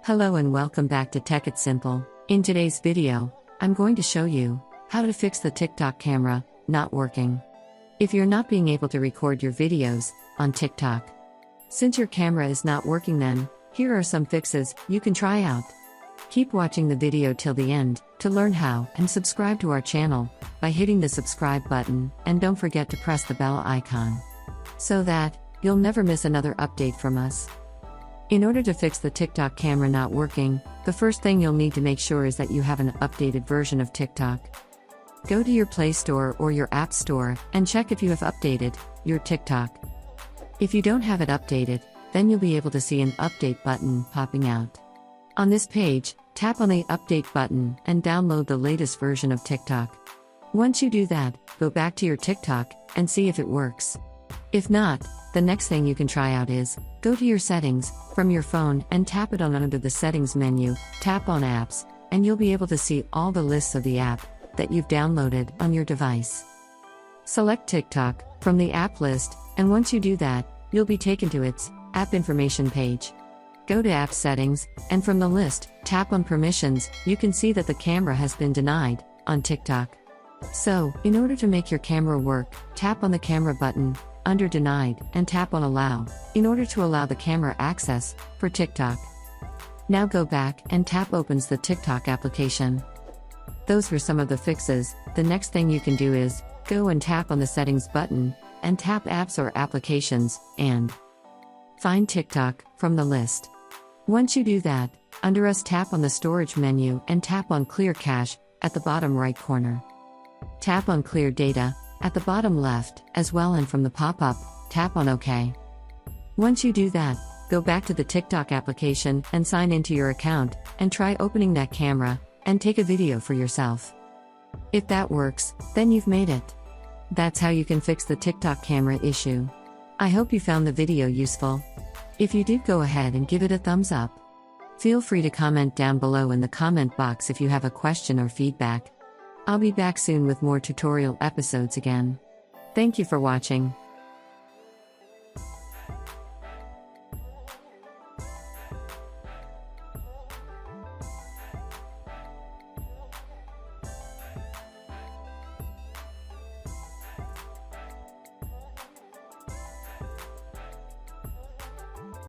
Hello and welcome back to Tech It Simple. In today's video, I'm going to show you how to fix the TikTok camera not working. If you're not being able to record your videos on TikTok, since your camera is not working, then here are some fixes you can try out. Keep watching the video till the end to learn how, and subscribe to our channel by hitting the subscribe button, and don't forget to press the bell icon so that you'll never miss another update from us. In order to fix the TikTok camera not working, the first thing you'll need to make sure is that you have an updated version of TikTok. Go to your Play Store or your App Store and check if you have updated your TikTok. If you don't have it updated, then you'll be able to see an update button popping out. On this page, tap on the update button and download the latest version of TikTok. Once you do that, go back to your TikTok and see if it works. If not, the next thing you can try out is, go to your settings from your phone and tap it on under the settings menu, tap on apps, and you'll be able to see all the lists of the app that you've downloaded on your device. Select TikTok from the app list, and once you do that, you'll be taken to its app information page. Go to app settings, and from the list, tap on permissions. You can see that the camera has been denied on TikTok. So, in order to make your camera work, tap on the camera button under denied and tap on allow in order to allow the camera access for TikTok. Now go back and tap opens the TikTok application. Those were some of the fixes. The next thing you can do is go and tap on the settings button and tap apps or applications and find TikTok from the list. Once you do that, under us, tap on the storage menu and tap on clear cache at the bottom right corner. Tap on clear data at the bottom left as well, and from the pop-up, tap on OK. Once you do that, go back to the TikTok application and sign into your account and try opening that camera and take a video for yourself. If that works, then you've made it. That's how you can fix the TikTok camera issue. I hope you found the video useful. If you did, go ahead and give it a thumbs up. Feel free to comment down below in the comment box if you have a question or feedback. I'll be back soon with more tutorial episodes again. Thank you for watching.